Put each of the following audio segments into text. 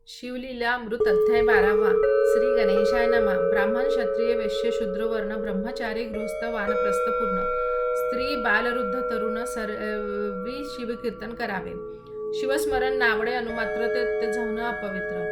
शिवलीला अमृत अध्याय 12वा. श्री गणेशाय नमः. ब्राह्मण क्षत्रिय वैश्य शूद्र वर्ण ब्रह्मचारी गृहस्थ वानप्रस्थ पूर्ण स्त्री बालवृद्ध तरुण सर्वी शिवकीर्तन करावे. शिवस्मरण नावडे अनुमात्र ते जाऊन अपवित्र.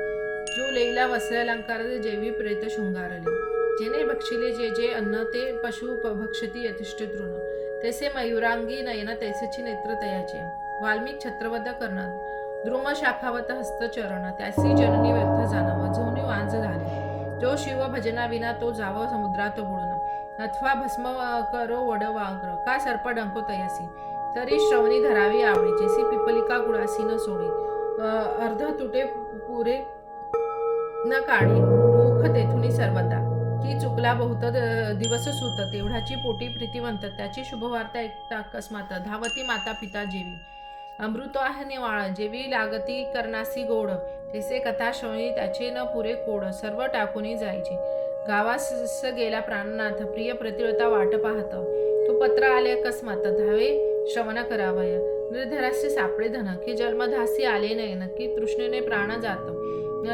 जो लेईला वस्त्रालंकार जेवी प्रेत शृंगारले. जेने भक्षिले जे जे अन्न ते पशु भक्षती यथिष्ठ तृण. तैसे मयुरांगी नयन तैसेची नेत्र तयाचे. वाल्मिक छत्रवध करणार द्रुम शाखावत हस्तचरण त्यासी जननी व्यर्थ जाणव झोनी वांज झाले. जो शिव भजना विना तो जाव समुद्रात बुडून अथवा भस्म करो वड वाग्र का सर्प डंको तयासी. तरी श्रवणी धरावी आवडी जेसी पिपलिका गुळासी न सोडी. अर्ध तुटे पुरे न काढी मुख तेथुनी सर्वदा. की चुकला बहुत दिवस सुत तेवढाची पोटी प्रीतिवंत त्याची शुभवार्ता ऐकता अकस्मात धावती माता पिता जेवी. अमृत आहे निवाळ जेवी लागती करणासी गोड. तेसे कथा श्रवणी त्याचे न पुरे कोड सर्व टाकूनी जायचे. गावास गेला प्राणनाथ प्रिय प्रतिव्रता वाट पाहत. तो पत्र आले अकस्मात धावे श्रवण करावय. निर्धरास्य सापडे धन की जन्मधासी आले नयन की तृष्णेने प्राण जात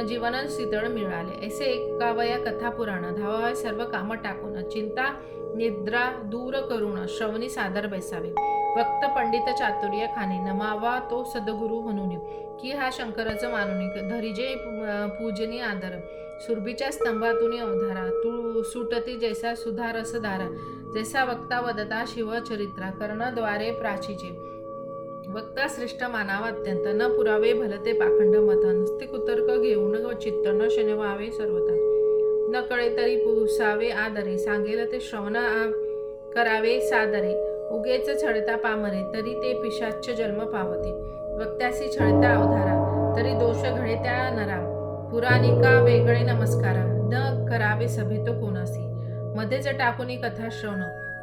जीवन शीतळ मिळाले. ऐसे एकावया कथा पुराण धावावय सर्व काम टाकून चिंता निद्रा दूर करून श्रवणी सादर बैसावे. वक्त पंडित चातुर्य खाणे नमावा तो सद्गुरु म्हणून की हा शंकराचं मानुनी धरिजे पूजनी आदर. सुरभीच्या स्तंभातून अवधारा तू सुटती जैसा सुधारस धारा. जैसा वक्ता वदता शिवचरित्रा कर्णद्वारे प्राचीचे. वक्ता श्रेष्ठ मानावा अत्यंत न पुरावे भलते पाखंड मत. नुसते कुतर्क घेऊन चित्त न शनवावे सर्वता. न कळे तरी पुसावे आदरे सांगेल ते श्रवण करावे सादरे. उगेच छळता पामरे तरी ते पिशाच्य जन्म पावते. वक्त्यासी छळता अवधारा तरी दोष घडे त्या नरा. पुराणिका वेगळे नमस्कारा न करावे सभेत कोणासी. मध्येच टाकुनी कथा श्रवण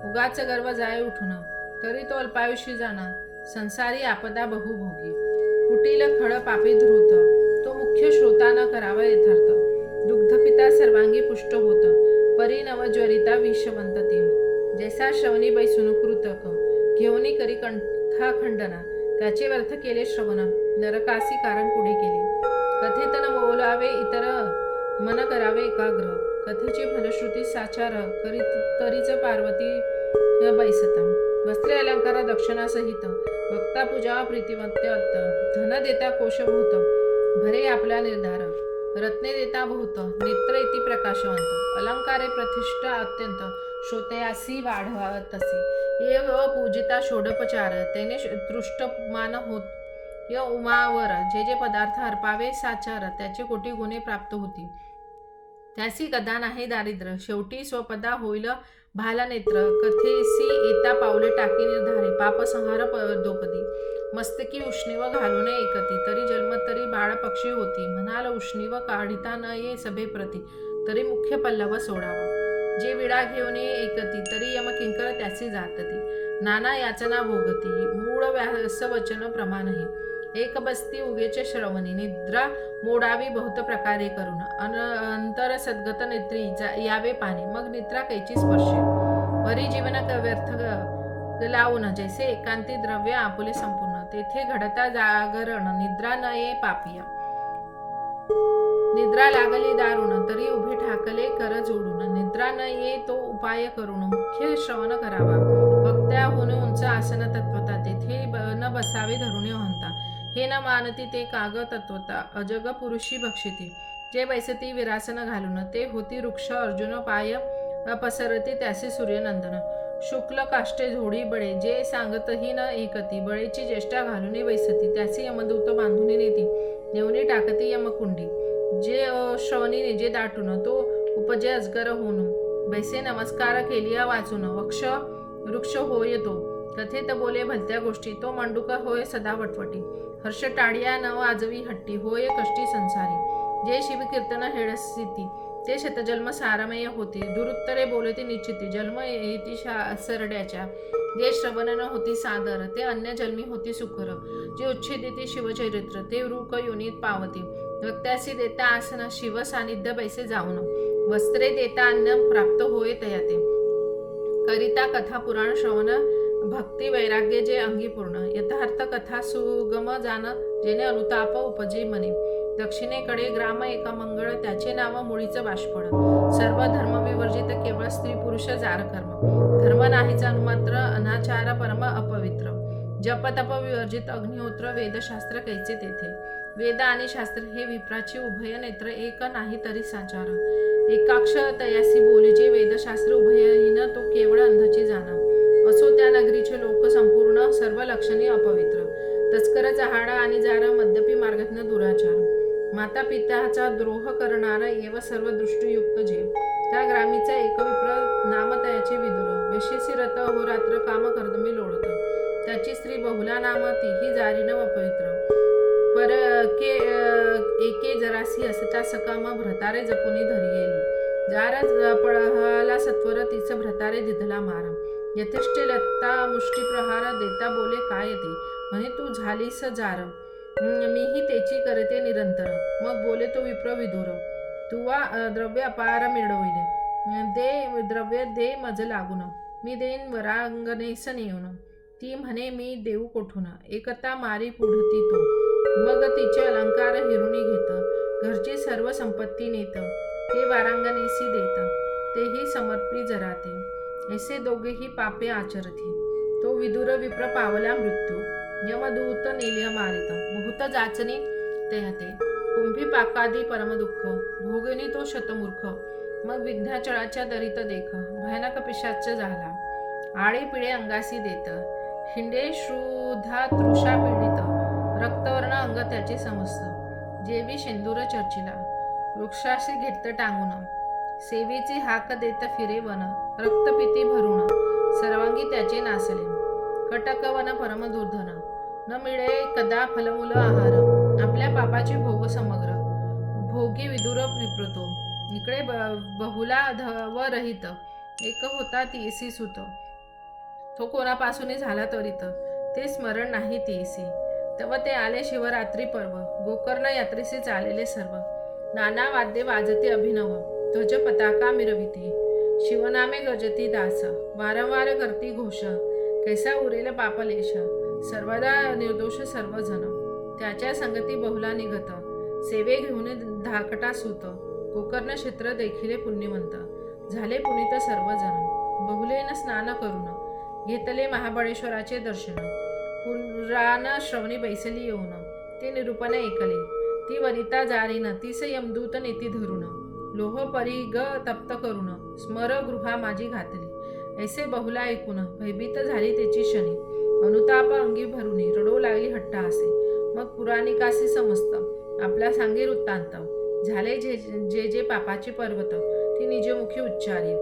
उगाच गर्व जाय उठून तरी तो अल्पायुषी जाणार. संसारी आपदा बहुभोगी कुटील खळ पापी धृत. तो मुख्य श्रोता न करावा यथार्थ. दुग्धपिता सर्वांगी पुष्ट होत परी नवज्वरिता विषवंतती. जैसा श्रवणी बैसून कृतक घेऊनी करी कंठा खंडना. त्याचे व्यर्थ केले श्रवण नरकासी कारण पुढे केले. कथेत न बोलावे इतर मन करावे एकाग्र. कथेची फलश्रुती साचार तरीच पार्वती बैसता. वस्त्रे अलंकार दक्षिणासहित वक्ता पूजा प्रीतिवंत अत्त. धन देता कोशभूत भरे आपला निर्धार. रत्ने देता बहुत नेत्र इति प्रकाशवंत. अलंकारे प्रतिष्ठा अत्यंत श्रोतयासी वाढवतसी. ये पूजिता षोडोपचार तेने तृष्टमान होत. य उमावर जे जे पदार्थ अर्पावे साचार त्याचे कोटी गुणे प्राप्त होती. त्यासी कदा नाही दारिद्र्य शेवटी स्वपदा होईल भाला नेत्र. कथेसी येता पावले टाकी निर्धारे पापसंहार दोपदी. मस्तकी उष्णीव घालून एकती तरी जन्म तरी बाळ पक्षी होती. म्हणाल उष्णीव काढिता न ये सभे प्रती तरी मुख्य पल्लव सोडावा. जे विडा घेऊन एकती तरी यमकिंकर त्याची जातती. नाना याचना भोगती मूळ व्यास वचन प्रमाणही. एक बसती उगेचे श्रवणी निद्रा मोडावी बहुत प्रकारे करून. अंतर सद्गत नेत्री यावे पाणी मग निद्रा कैची स्पर्शे. वरी जीवन व्यर्थ लावून जैसे एकांती द्रव्य आपुले संपूर्ण. तेथे घडता जागरण निद्रा न ये पापिया. निद्रा लागली दारुण तरी उभे ठाकले कर जोडून. निद्रा न ये तो उपाय करून मुख्य श्रवण करावा. वक्त्याहून उंच आसन तत्वता तेथे न बसावे धरुणे म्हणता. हे न मानती ते काग तत्वता अजग पुरुषी भक्षिती. जे बैसती विरासन घालून ते होती वृक्ष अर्जुन पाय पसरती त्याचे सूर्यनंदन. शुक्ल काष्टे झोडी बळे जे सांगतही न एकती. बळेची ज्येष्ठा घालून बैसती त्याचे यमदूत बांधून नेती. नेवणी टाकती यमकुंडी. जे श्रवणी जे दाटून तो उपजे अजगर होऊन. बैसे नमस्कार केलिया वाचून वृक्ष होय तो. कथेत बोले भलत्या गोष्टी तो मंडूक होय सदा वटवटी. हर्ष टाळिया न वाजवी हट्टी होय कष्टी संसारी. जे शिवकीर्तन हेडसिती ते शतजन्म सारमेय होती. दुरुत्तरे बोलती निश्चिती जन्म येती सरड्याच्या. जे श्रवण न होती सादर ते अन्य जन्मी होती सुकर. जे उच्छेदिती शिवचरित्र ते वृक योनीत पावती. वक्त्यासी देता आसन शिव सानिध्य बैसे जाऊन. वस्त्रे देता अन्न प्राप्त होय तयाते. करिता कथा पुराण श्रवण भक्ती वैराग्य जे अंगी पूर्ण. यथार्थ कथा सुगम जाण जेणे अनुताप उपजे मने. दक्षिणेकडे ग्राम एका मंगळ, त्याचे नाव मुळीचं बाष्पड. सर्व धर्म विवर्जित, केवळ स्त्री पुरुष जार कर्म. धर्म नाहीच अनुमात्र, अनाचार परम अपवित्र. जप तप विवर्जित, अग्निहोत्र वेदशास्त्र कैचे तेथे. वेद आणि शास्त्र हे विप्राची उभय नेत्र, एक नाही तरी साचार. एकाक्ष तयासी बोलिजे, वेदशास्त्र उभयहीन, तो केवळ अंधची जाण. असो त्या नगरीचे लोक संपूर्ण, सर्व लक्षणी अपवित्र. तस्कर चहाडा आणि जार, मद्यपी मार्गज्ञ दुराचार. माता पित्याचा द्रोह करणारा, एव सर्व दृष्टीयुक्त जे. त्या ग्रामीचा एक विप्र, नाम तयाचे विदुर. वेशीसी रत अहोरात्र, काम कर्दमी लोळत. त्याची स्त्री बहुला नाम, तीही जारीन अपवित्र. पर के एके जरासी असता सकाम, भ्रतारे जपुनी धरी गेली. जार पळहला सत्वर, तिच भ्रतारे दिधला मार. यथेष्टे लत्ता मुष्टी प्रहार, देता बोले काय ते, म्हणे तू झालीस जार. मीही तेची करते निरंतर. मग बोले तो विप्र विदुर, तुवा द्रव्य अपार मिळविले. दे द्रव्य दे मज लागून, मी देईन वरांगणेस नेऊन. ती म्हणे मी देऊ कोठून, एकता मारी पुढती तो. मग तिचे अलंकार हिरुणी घेत, घरची सर्व संपत्ती नेत. ते वारांगणेसी देत, तेही समर्पी जराते. ऐसे दोघेही पापे आचरती. तो विदुर विप्र पावला मृत्यू, यमदूत नेलिय मारित. बहुत जाचनी तेहते, कुंभी पाकादी परमदुःख. भोगनी तो शतमूर्ख, मग विद्याचळाच्या दरीत देख. भयानक पिशाच झाला, आळी पिळे अंगासी देत. हिंडे श्रुधा तृषा पीडित, रक्तवर्ण अंग त्याचे समस्त. जेवी शेंदूर चर्चिला, वृक्षाशी घेत टांगून. सेवेची हाक देत फिरे वन, रक्तपिती भरून. सर्वांगी त्याचे नासले, कटकवन परम दुर्धन. न मिळे कदा फलमूल आहार, आपल्या पापाची भोग समग्र. भोगी विदुर विप्रतो, इकडे बहुला धव रहित. एक होता तीसी सुत, तो कोणापासूनही झाला त्वरित. ते स्मरण नाही तीसी, तेव्हा ते आले शिवरात्री पर्व. गोकर्ण यात्रेसी चालेले सर्व. नाना वाद्ये वाजती अभिनव, ध्वज पताका मिरविती. शिवनामे गजती दास, वारंवार करती घोष. कैसा उरेल पापलेश, सर्वदा निर्दोष सर्वजन. त्याच्या संगती बहुला निघत, सेवे घेऊन धाकटा सूत. गोकर्ण क्षेत्र देखिले पुण्यवंत, झाले पुनीत सर्वजन. बहुलेन स्नान करून, घेतले महाबळेश्वराचे दर्शन. पुराण श्रवणी बैसली येऊन, ते निरूपण ऐकले. ती वनिता जारीन, तीस यमदूत नेती धरून. लोह परिग तप्त करून, स्मर गृहा माझी घातली. ऐसे बहुला ऐकून, भयभीत झाली त्याची शनी. अनुताप अंगी भरुनी, रडू लागली हट्टहासे. मग पुराणिकासी समस्त, आपला सांगे वृत्तांत. झाले जे जे पापाची पर्वत, ती निजमुखी उच्चारी.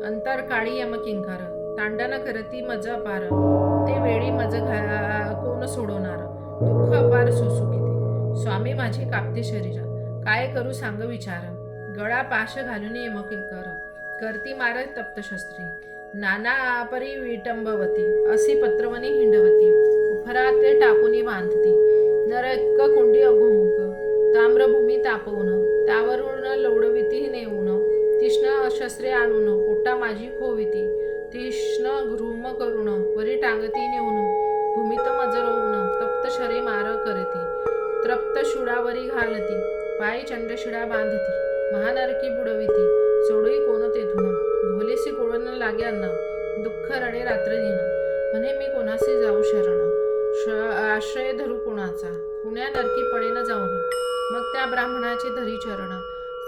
अंतरकाळी यमकिंकर, तांडन करती मज अपार. ते वेळी मज कोण सोडवणार, दुःख अपार सोसू किती. स्वामी माझी कापते शरीर, काय करू सांग विचार. गळा पाश घालून यमकिंकर, करती मार तप्तशस्त्री. नाना परी विटंबवती, असी पत्रवनी हिंडवती. उफरात टाकुनी बांधती, नरक कुंडी अघोमुख. ताम्रभूमी तापवून, त्यावरून लवडविती नेऊन. तीक्ष्ण शस्त्रे आणून, पोटा माझी खोविती. तीक्ष्ण घृम करून, वरी टांगती नेऊन. भूमीत मज रोवून, तप्त शरे मार करती. तृप्त शुडावरी घालती, पायी चंडशिडा बांधती. महानरकी बुडविती, सोडई कोण तेथून. घोलेसी कोळण लागे अन्न, दुःख रडे रात्र दिन. म्हणे मी कोणासी जाऊ शरण, आश्रय धरू कोणाचा. पुण्या नरकी पडेन जाऊन, मग त्या ब्राह्मणाचे धरी चरण.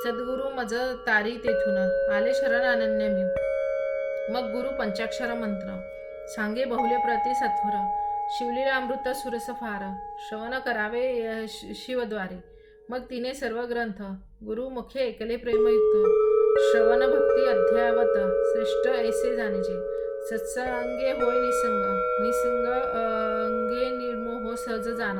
सद्गुरु मज तारी तेथून, आले शरण अनन्य मी. मग गुरु पंचाक्षर मंत्र, सांगे बहुले प्रति सत्वर. शिवलीला अमृत सुरस फार, श्रवण करावे शिवद्वारे. मग तिने सर्व ग्रंथ, गुरु मुखे ऐकले प्रेमयुक्त. श्रवण भक्ती अध्यावत, श्रेष्ठ ऐसे जाणीचे. सत्संगे होय निसंग, निसंग अंगे निर्मोह सहज जाण.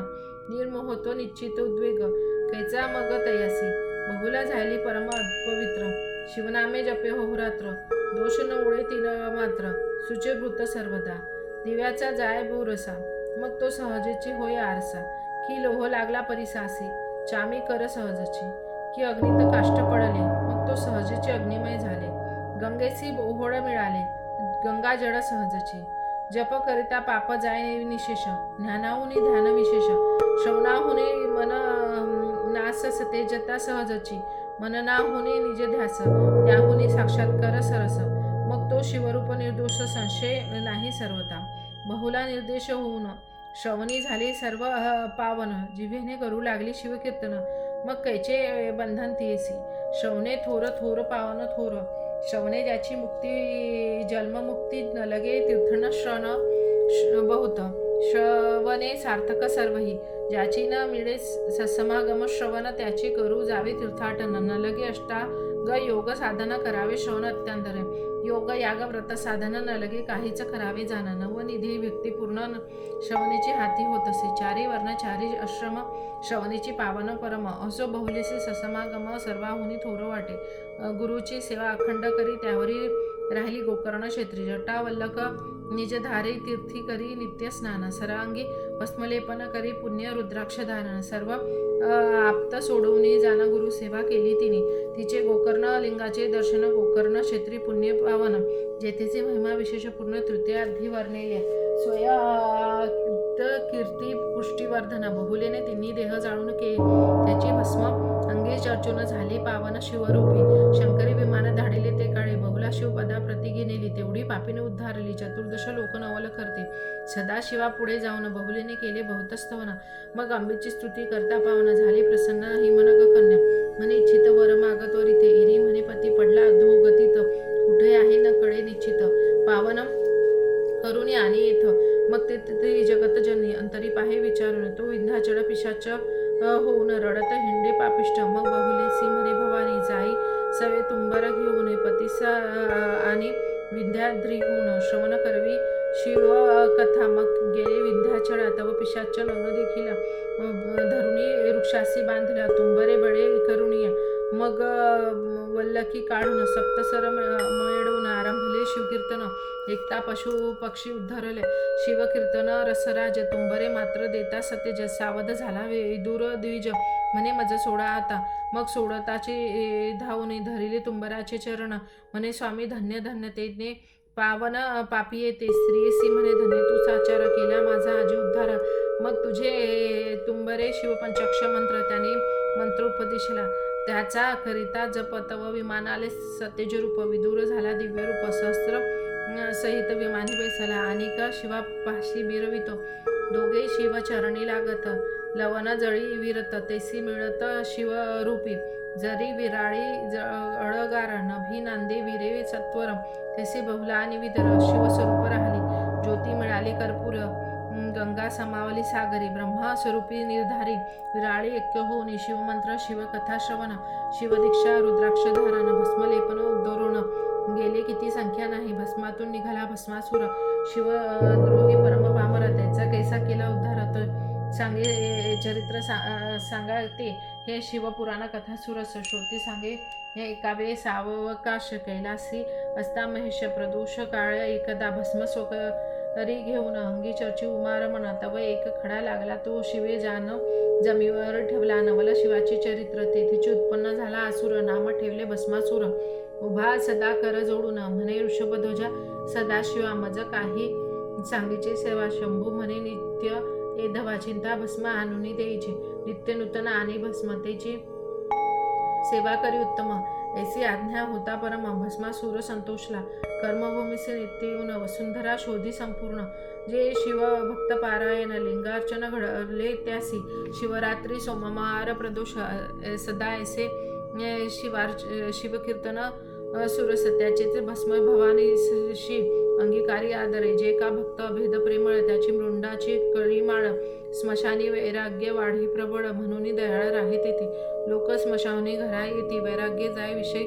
निर्मोह तो निश्चित उद्वेग, कैचा मग तयासी. बहुला झाली परम पवित्र, शिवनामे जपे होरात्र. दोष न उडे तिल मात्र, सुचेभूत सर्वदा. दिव्याचा जाय भोरसा, मग तो सहजेची होय आरसा. की लोह लागला परिसासी, चामी कर सहजची. की अग्नीत काष्ट पडले, मग तो सहजेची अग्निमय झाले. गंगेसी ओहोळ मिळाले, गंगा जड सहजची. जप करिता पाप जाय निशेष, ज्ञानाहुनी ध्यान विशेष. श्रवणाहुनी मन भास सतेजता सहजची मननाहुनी निज ध्यास त्याहुनी साक्षात्कार सरस मग तो शिवरूप निर्दोष संशय नाही सर्वता बहुला निर्देश होऊन श्रवणी झाली सर्व पावन जिव्हेने करू लागली शिवकीर्तन मग कैचे बंधन तियसी श्रवणे थोर थोर पावन थोर श्रवणे ज्याची मुक्ती जन्ममुक्ती न लगे तीर्थन श्रवण बहुत श्रवणे सार्थक सर्वही ज्याची न मिळे ससमागम श्रवण त्याची करू जावे तीर्थाटन न लगे अष्टांग योग साधना करावे श्रवण अत्यंतर योग याग व्रत साधना न लगे काहीच करावे जाण नवनिधी व्यक्ती पूर्ण श्रवणीची हाती होत असे चारी वर्ण चारी आश्रम श्रवणीची पावन परम असो बहुलेसे ससमागम सर्वाहुनी थोर वाटे गुरुची सेवा अखंड करी त्यावरी राहिली गोकर्ण क्षेत्री जटावल्लक निजधारे तीर्थी करी नित्य स्नान सरांगी भस्मलेपन करी पुण्य रुद्राक्ष धारण सर्व आप्त सोडवून जाण गुरु सेवा केली तिने तिचे गोकर्ण लिंगाचे दर्शन गोकर्ण क्षेत्री पुण्य पावन जेथेचे महिमा विशेष पूर्ण तृतीयाधी वर्णिले स्वयं कीर्ती पुष्टीवर्धन बहुलेने तिन्ही देह जाळून त्याची भस्म अंगी चर्चून झाली पावन शिवरूपी शंकरी विमान धाडिले ते काळे बहुला शिवपदा प्रतिगी नेली तेवढी पापीने उद्धारली चतुर्दश लोक नवल करते सदा शिवा पुढे जाऊन बहुलेने केले बहुतस्तवन मग अंबेची स्तुती करता पावन झाली प्रसन्न हिमनग कन्या म्हणे इच्छित वर मागत वरिते इरी म्हणे पती पडला अधोगतीत कुठे आहे न कळे निश्चित पावन करुणी आणि येथ मग ते जगत जननी अंतरी पाहे विचारून तो विंध्याचळ पिशाच होऊन रडत हिंडे पापिष्ट मग बहुलेसी म्हणे भवानी जाई सवे तुंबर घेऊन पतीसा आणि विंध्याद्रीहून श्रवण करवी शिव कथा मग गेले विंध्याचळा तव पिशाच नवन देखील धरुणी वृक्षासी बांधल्या तुंबरे बळे करुणीय मग वल्लकी काढून सप्तसर मिळवून आरंभले शिवकीर्तन एकता पशु पक्षी उद्धरले शिवकीर्तन रसराज तुंबरे मात्र देता सतेज सावध झाला विदूर द्विज म्हणे मज सोडा आता मग सोडताचे धावून धरिले तुंबराचे चरण म्हणे स्वामी धन्य धन्य तेने पावन पापी येते स्त्रियसी म्हणे धन्य तू साचार केला माझा आजी उद्धार मग तुझे तुंबरे शिवपंचाक्ष मंत्र त्याने मंत्रोपदेशला त्याचा करिता जप तव विमानाले सतेजरूप विदूर झाला दिव्यरूप सहस्त्र सहित विमानी बैसला अनेक शिवापाशी मिरवितो दोघे शिवचरणी लागत लवन जळी विरत तेसी मिळत शिवरूपी जरी विराळी अळगार नभी नांदे विरे सत्वर तेसी बहुला आणि विदर शिवस्वरूप राहिली ज्योती मिळाली कर्पूर गंगा समावली सागरी ब्रह्मस्वरूपी निर्धारी विराळी ऐक्य होऊन शिवमंत्र शिवकथा श्रवण शिवदीक्षा रुद्राक्ष धारण भस्मलेपन उद्धरून गेले किती संख्या नाही भस्मातून निघाला भस्मासुर शिवद्रोही परम पामर त्याचा कैसा केला उद्धार सांगे चरित्र सांगते हे शिवपुराण कथा सुरस श्रोती सांगे हे एकावे सावकाश कैलासी असता महेश प्रदोष काळ एकदा भस्म सोकरी घेऊन अंगी चर्ची उमारमण तव एक खडा लागला तो शिवे जान जमीवर ठेवला नवल शिवाचे चरित्र तेथीचे उत्पन्न झाला असुर नाम ठेवले भस्मासुर उभा सदा कर जोडून म्हणे ऋषभध्वजा सदाशिवा मज काही सांगीचे सेवा शंभू म्हणे नित्य ते धवा चिंता भस्म आणून द्यायची नित्य नूतन आणि भस्मतेची सेवा करी उत्तम ऐसी आज्ञा होता परम भस्मासूर संतोषला कर्मभूमीसे नित्य येऊन वसुंधरा शोधी संपूर्ण जे शिव भक्त पारायण लिंगार्चन घडले त्यासी शिवरात्री सोमवार प्रदोष सदा ऐसे शिवकीर्तन सुरस त्याचे भस्म भवानी अंगीकारी आदरे जे का भक्त भेद प्रेमळ त्याची मृंडाची कळीमाळ स्मशानी वैराग्य वाढी प्रबळ म्हणून दयाळ राहे तेथे लोक स्मशानी घरा येती वैराग्य जाय विषय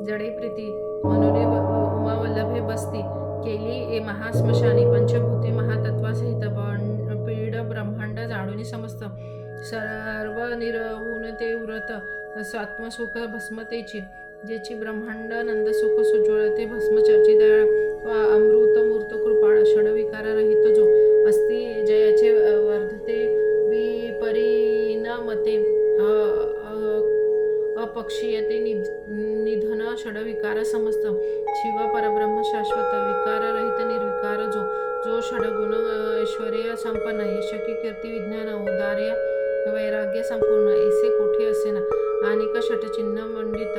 जडे प्रीती म्हणून उमावल्लभे बसती केली महास्मशानी पंचभूते महातत्वासहित पीड ब्रह्मांड जाणून समस्त सर्व निरवून ते उरत स्वात्मसुख भस्मतेची जेची ब्रह्मांड नंद सुख सुज्वळते भस्मचर्ची दयाळ अमृत मूर्त कृपाळ षडविकार रहित जो अस्ति जयाचे वर्धते विपरिणमते अपक्षीयते निधन षडविकार समस्त शिव परब्रह्म शाश्वत विकार रहित निर्विकार जो षडगुण ऐश्वर्य संपन्न यशकी कीर्ती विज्ञान औदार्य वैराग्य संपूर्ण ऐसे कोठे असेना अनेक षटचिन्ह मंडित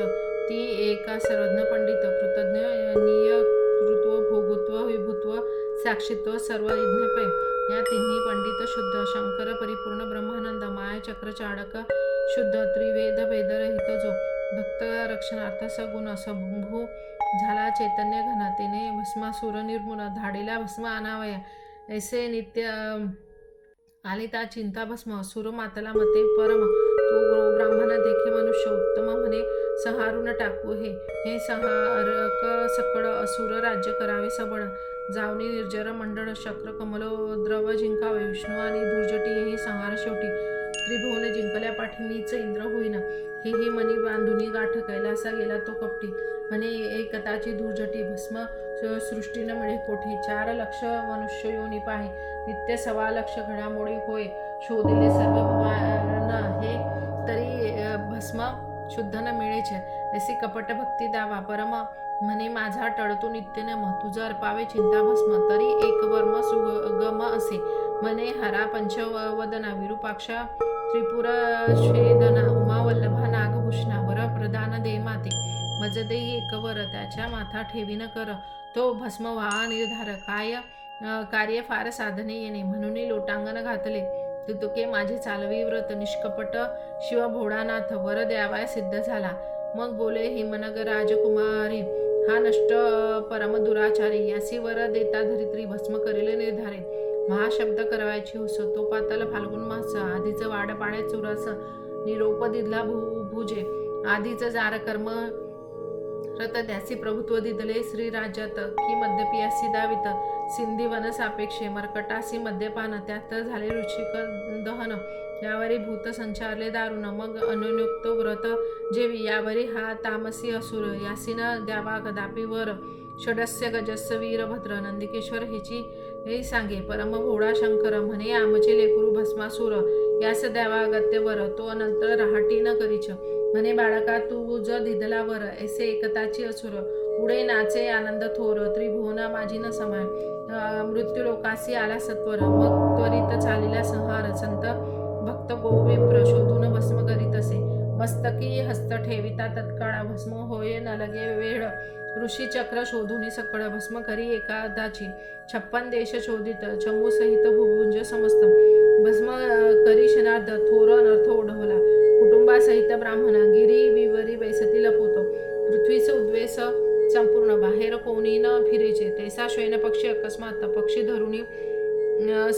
ती एका सर्वज्ञ पंडित कृतज्ञ नियतृत्व भोगत्व विभुत्व साक्षित्व सर्व यज्ञपय या तिन्ही पंडित शुद्ध शंकर परिपूर्ण ब्रह्मानंद माया चक्र चाडक शुद्ध त्रिवेद भेदरहित जो भक्त रक्षणार्थ सगुण संभू झाला चैतन्य घन तेने भस्मासुर निर्मूल धाडीला भस्म आणावया ऐसे नित्य आलिता चिंता भस्म सुर मातला मते परम तो ब्राह्मण देखे मनुष्य उत्तम म्हणे संहारून टाकू हे संहारक सकळ असुर राज्य करावे सबळ जावनी निर्जर मंडळ शक्र कमलोद्रव जिंकावे विष्णू आणि दुर्जटी हेही संहार शेवटी त्रिभुवन जिंकल्या पाठी मीच इंद्र होईना हे मनी बांधुनी गाठ कैलासा गेला तो कपटी म्हणे एकताची दुर्जटी भस्म सृष्टी न मिळे कोठी 4 लक्ष मनुष्य योनी पाहे नित्य 1.25 लक्ष घडामोडी होय शोधिले सर्व भगवान हे तरी भस्म शुद्ध न मिळेचे ऐसी कपट भक्ती दावा परम म्हणे माझा टळतो नित्य नम तुझ अर्पावे चिंता भस्म तरी एक वर्म सुगम असे म्हणे हरा पंचवदना विरूपाक्ष त्रिपुर श्वेदना उमा वल्लभा नागभूषणा वर प्रधान दे माते मज देई एक वर त्याच्या माथा ठेवीन कर तो भस्म व्हा निर्धार कार्य फार साधने येणे म्हणून लोटांगण घातले तुके माझे चालवी व्रत निष्कपट शिव भोडानाथ वर द्यावाय सिद्ध झाला मग बोले हिमनग राजकुमारी हा नष्ट परम दुराचारी यासी वर देता धरित्री भस्म करेल निर्धारे महाशब्द करवायची हुस तो पाताल फाल्गुन मास आधीच वाड पाडे चुरस निरोप दिदला भुजे आधीच जार कर्म रत द्यासी प्रभुत्व दिदले श्री राज्यात की मद्यपी असी दावित सिंधी वन सापेक्षे मरकटासी मद्यपान त्यात झाले रुचिक दहन यावरी भूत संचारले दारुण मग अनुनियुक्त व्रत जेवी यावरी हा तामसी असुर यासीन द्यावा कदापि वर षडस्य गजस्य वीरभद्र नंदिकेश्वर हेची हे सांगे परम भोळा शंकर म्हणे आमचे लेकरू भस्मासुर यास द्यावा अगत्यवर तो नंतर राहटी न करीच म्हणे बाळका तू ज दिदला वर ऐसे एकताची असुर पुढे नाचे आनंद थोर त्रिभुवना माझी न समाय मृत्यू लोकासी आला सत्वर मग त्वरित चालिला संहार संत भक्त गोविप्र शोधून भस्म करीत असे मस्तकी हस्त ठेविता तत्काळ भस्म होय न लगे वेळ ऋषी चक्र शोधून सकळ भस्म करी एकादाची 56 देश शोधित चमू सहित भुभुंज समस्त भस्म करी क्षणार्ध थोर अनर्थ ओढवला कुटुंबासहित ब्राह्मण गिरी विवरी बैसती लपवतो पृथ्वीचे उद्वेष संपूर्ण बाहेर कोणी न फिरेचे तैसा श्वेन पक्षी अकस्मात पक्षी धरुणी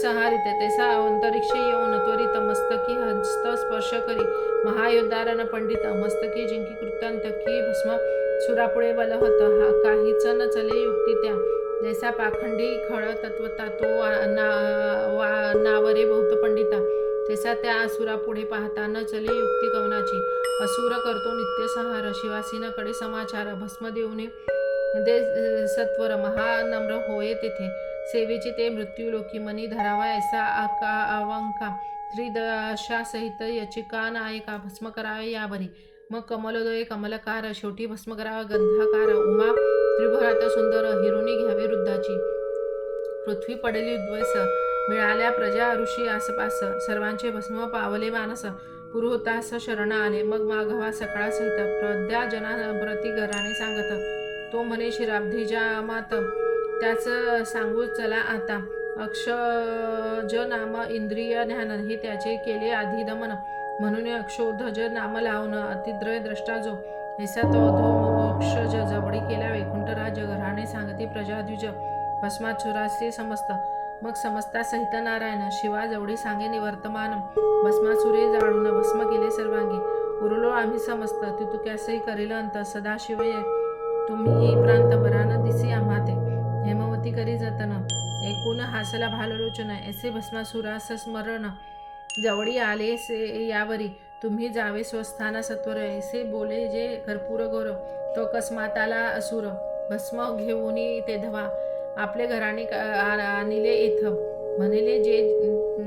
संहारित तैसा अंतरिक्ष येऊन त्वरित मस्तकी हस्त स्पर्श करी महायोद्धारण पंडित मस्तकी जिंकी कृत्यांत की भस्म सुरापुढे बलहत हा काहीच न चले युक्ती त्या जैसा पाखंडी खळ तत्वता तो नावरे बहुत पंडिता तैसा त्या असुरापुढे पाहता न चले युक्ती कवनाची असुर करतो नित्य संहार शिवासीनाकडे समाचार भस्म देऊने दे सत्वर महानम्र होय तेथे सेवेची ते मृत्यूलोकी मनी धरावा ऐसा अवंका त्रिदशा सहित यचिका नायका भस्म करावे यावरी मग कमलोदय कमलकार शेवटी भस्म करावा गंधाकार उमा त्रिभुरात सुंदर हिरुनी घ्यावे वृद्धाची पृथ्वी पडली उद्वैस मिळाल्या प्रजा ऋषी आसपास सर्वांचे भस्म पावले मानस पुरोहितास शरण आले मग माघवा सकाळ सहित प्रद्या जना प्रति घराने सांगत तो म्हणे शिराब्धीजा मात त्याच सांगू चला आता अक्षज नाम इंद्रिय ध्यान हे त्याचे केले आधी दमन म्हणून अक्षोधज नाम लावून अतिद्रय द्रष्टा जो ऐसा तो अधोक्षज जवळी केला वैकुंठ राज घराणे सांगती प्रजाद्विज भस्मात चुरासी समस्त मग समस्ता सहित नारायण शिवा जवळी सांगे निवर्तमान भस्मासुरे जाळून भस्म केले सर्वांगी उरलो आम्ही समस्त तितुक्यासही करेल अंत सदाशिव तुम्ही प्रांत बरान दिसी आम्हाते हेमवती करी जतन एकूण हासला भाललोचन ऐसे भस्मासुरास स्मरण जवळी आले से यावरी तुम्ही जावे स्वस्थाना सत्वर ऐसे बोले जे कर्पूर गौरव तो अकस्मात आला असुर भस्म घेऊनी ते धवा आपले घराणे आणले येथ म्हणले जे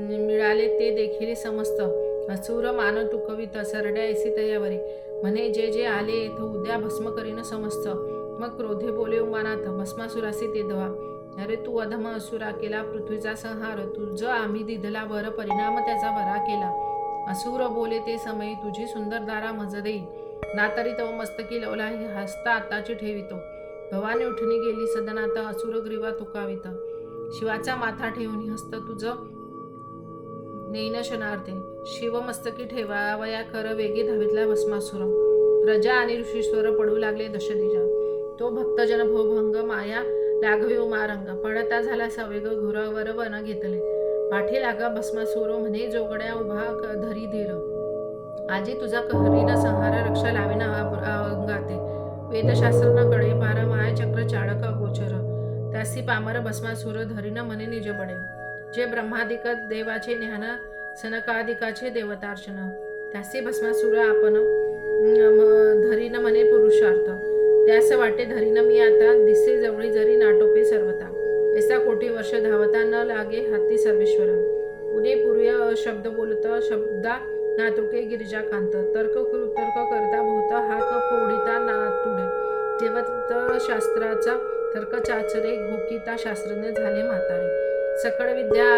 मिळाले ते देखील समस्त असुर मान तुकवित सरड्या ऐसी तयावरी म्हणे जे जे आले येथ उद्या भस्म करीन समस्त मग क्रोधे बोले उमानाथ भस्मासुरासी ते धवा अरे तू अधम असुरा केला पृथ्वीचा संहार तुझ आम्ही दिधला वर परिणाम त्याचा बरा केला असुर बोले ते समयी तुझी सुंदर दारा मज देई, नातरी तव मस्तकी लवला ही हस्ता आताची ठेवितो. भवानी उठणी गेली सदनात, असुर ग्रीवा तुकावित. शिवाचा माथा ठेवून हस्त तुझं नेईन शनार्थे, शिवमस्तकी ठेवावया कर वेगी धावितला भस्मासुर. प्रजा आणि ऋषीश्वर पडू लागले दशदिशा, तो भक्तजन भवभंग माया लाघवे उमारंग. पडता झाला सवेग घोरावर वन घेतले, पाठी लागा भस्मासुर म्हणे जोगड्या उभा धरी धीर. आजी तुझा कहरीन संहार रक्षा लावेना अंगाते, वेदशास्त्र न कळे पार माया चक्र चाळक गोचर. त्यासी पामर भस्मासुर धरीन म्हणे निज बडे, जे ब्रह्मादिक देवाचे ज्ञान सनकादिकाचे देवतार्चन. त्यासी भस्मासुर आपण धरीन म्हणे पुरुषार्थ, त्यास वाटे धरीन मी आता दिसे जवळी जरी नाटोपे सर्वता. ऐसा कोटी वर्ष धावता न लागे हाती सर्वेश्वर, उदे पूर्व शब्द बोलत शब्दा नातुके गिरिजाकांत. तर्क करता भूत हाक फोडिता नातुडे, जेवत शास्त्राचा तर्क चाचरे घोकिता शास्त्रज्ञ झाले म्हातारे. सकळ विद्या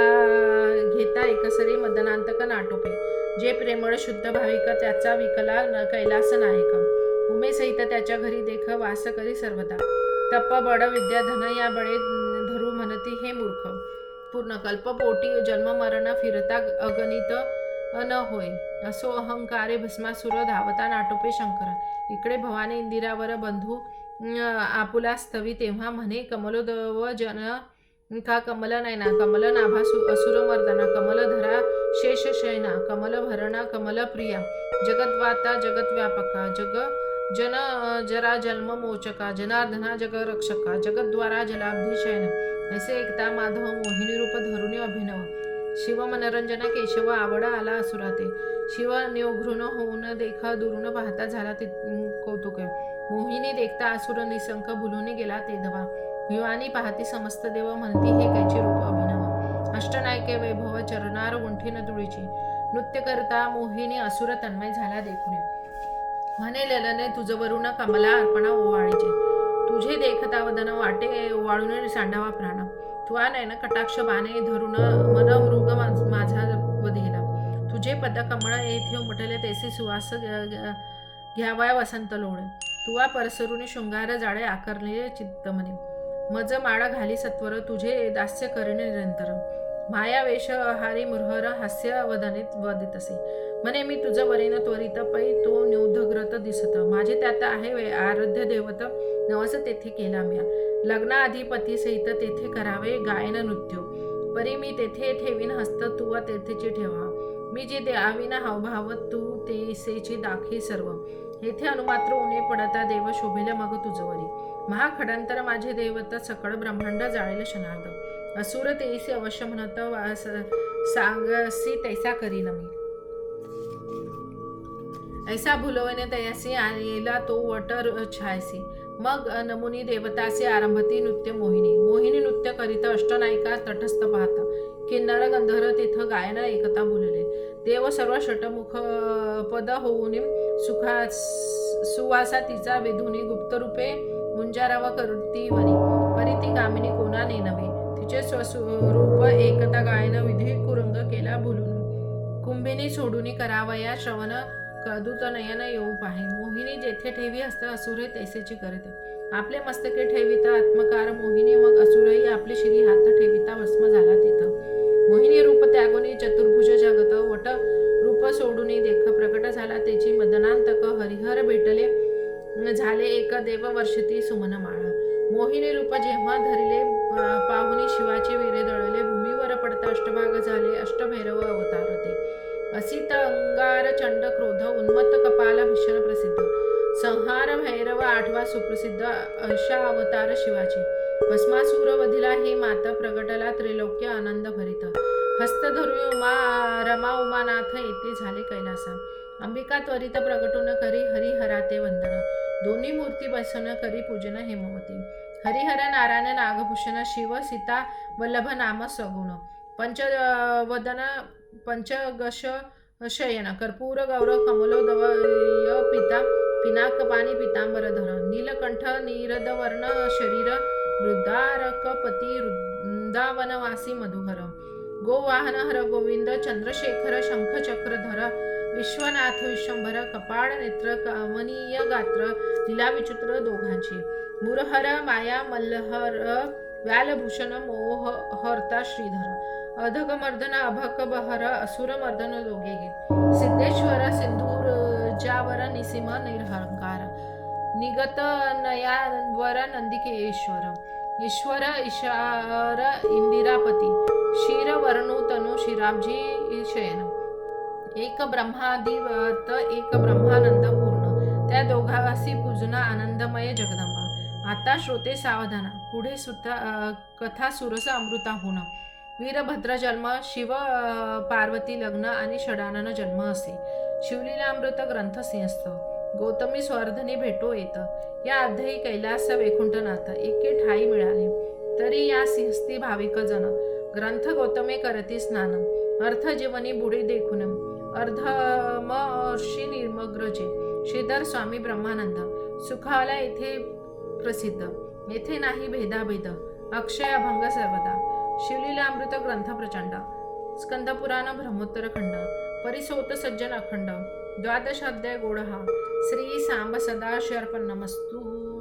घेता एकसरी मदनांतक नाटोपे, जे प्रेमळ शुद्ध भाविक त्याचा विकला कैलास नायक. उमे सहित त्याच्या घरी देख वास करी सर्वदा, तप बड विद्या धन या बळे धरू म्हणती हे मूर्ख. पूर्ण कल्पपोटी जन्म मरण फिरता अगणित न होय, असो अहंकारे भस्मासुर धावता नाटोपे शंकर. इकडे भवानी इंदिरावर बंधू आपुला स्तवी, तेव्हा म्हणे कमलोदव जन का कमल नयना, कमल नाभा असुर मर्दना, कमल धरा शेष शयना, कमल भरणा कमल प्रिया, जगद्वाता जगत व्यापका, जग जन जरा जन्म मोचका, जनार्दना जग रक्षका, जगद्वारा जलाब्धी शयन. ऐसे एकता माधव मोहिनी रूप धरुणी अभिनव, शिव मनरंजन केशव आवडा आला असुराते. शिव निघृण होऊन देखा दुरून पाहता झाला कौतुके, मोहिनी देखता असुर निसंक भुलून गेला ते धवा. भिवानी पाहती समस्त देव म्हणती हे कैचे रूप अभिनव, अष्टनायके वैभव चरणार गुंठीन तुळीची. नृत्य करता मोहिनी असुर तन्मय झाला देखुने, म्हणे ललने तुझवरून कमला अर्पणा ओवाळीचे. तुझे देखता वदन वाटे ओवाळून सांडावा प्राण, तुआ नयन कटाक्ष बाणे धरून मन मृग माझा वधेला. तुझे पद कमळ येथे उमटले तेसी सुवास घ्यावया वसंत लोळे, तुआ परसरुनी शृंगार जाळे आकरले चित्त मने. मज माळ घाली सत्वर तुझे दास्य करीन निरंतर, माया वेश हारी मुरहर हास्य वदनीत वदितसे. म्हणे मी तुझ वरीन त्वरित पै तो न्यूधग्रत दिसत, माझे त्यात आहे आराध्य देवत नवस तेथे केला म्या. लग्नाधिपती सहित तेथे करावे गायन नृत्य, परी मी तेथे ठेवीन हस्त तू तेथेची ठेवा. मी जे द्यावीन हावभाव तू तेसेची दाखी सर्व, येथे अनुमात्र उणे पडता देव शोभिले मग तुझवरी. महाखडंतर माझे देवत सकळ ब्रह्मांड जाळेल शनार्द, असुर तेसी अवश्य म्हणत सांगसी तैसा करीन मी. ऐसा भुलवणे तयासी आलेला तो वटर छायसी, मग नमुनी देवतासे आरंभती नृत्य मोहिनी. मोहिनी नृत्य करीत अष्टनायिका तटस्थ पाहता, किन्नर गंधर्व तेथ गायन एकता बोलले. देव सर्व षटमुख पद होऊन सुवासा तिचा वेधुनी, गुप्तरूपे मुंजाराव करती वनी. परी ती कामिनी कोणा नेनवे, तिचे स्वस्वरूप एकता गायन विधी कुरंग केला भुलून. कुंभिनी सोडून करावया श्रवण कदूत नयन येऊ पाहे, मोहिनी जेथे ठेवी हस्त असुरे तैसेची करते. आपले मस्तके ठेविता आत्मकार मोहिनी, मग असुरही आपले श्री हात ठेविता भस्म झाला तिथं. मोहिनी रूप त्यागुनी चतुर्भुज जगत, वट रूप सोडून देख प्रकट झाला त्याची मदनांतक. हरिहर भेटले झाले एक देव वर्षती सुमन माळ. मोहिनी रूप जेव्हा धरिले पाहुनी शिवाचे वीरे दळले, भूमीवर पडता अष्टभाग झाले अष्टभैरव अवतारते. असित अंगार चंड क्रोध उन्मत्त कपाला भीषण प्रसिद्ध, संहार भैरव आठवा सुप्रसिद्ध अशा अवतार शिवाचे. भस्मासुर वधिला हे माता प्रगटला त्रैलोक्य आनंद भरित, हस्त धरू रमा उमानाथ येथे झाले कैलासा. अंबिका त्वरित प्रगटून करी हरिहराते वंदन, दोन्ही मूर्ती बसन करी पूजन हेमवती. हरिहर नारायण नागभूषण शिव सीता वल्लभ नाम सगुण, पंचवदन पंचगश शयन कर्पूर गौर कमलोदवय पिता पिनाकपाणी पितांबरधर. नीलकंठ नीरदवर्ण शरीर वृद्धारकपती वृंदावनवासी मधुहर, गोवाहन हर गोविंद चंद्रशेखर शंखचक्रधर विश्वनाथ विश्वंभर कपाळ नेत्र कमनीय गात्र लीला विचित्र दोघांची मुरहर माया मल्लहर व्यालभूषण मोह हरता श्रीधर अधक मर्दन अभक बहर असुर मर्दन दोघे गे सिद्धेश्वर सिंधूर जावर निसिम निरहंकार निगत नयावर नंदिकेश्वर ईश्वर ईशार इंदिरापती क्षीर वर्णू तनु शिराब्जी शयन एक ब्रह्मादिवत एक ब्रह्मानंद पूर्ण त्या दोघांसी पूजना आनंदमय जगदंबा आता श्रोते सावधाना पुढे सुद्धा कथा सुरस अमृता होणं वीरभद्र जन्म शिव पार्वती लग्न आणि षडानन जन्म असे शिवलीलामृत ग्रंथ सिंहस्थ गौतमी स्वर्धनी भेटो येत या अध्यायी कैलास वैकुंठनाथ एके ठाई मिळाले तरी या सिंहस्थी भाविक जन ग्रंथ गौतमे करती स्नान अर्थ जीवनी बुडी देखून अर्धमर्षी निर्मग्रजे श्रीधर स्वामी ब्रह्मानंद सुखावला येथे प्रसिद्ध येथे नाही भेदाभेद अक्षय अभंग सर्वदा शिवलीलामृत ग्रंथ प्रचंड स्कंदपुराण ब्रह्मोत्तर खंड परिसोत सज्जन अखंड द्वादश अध्याय गोडहा श्री सांब सदा शर्पण नमस्तू.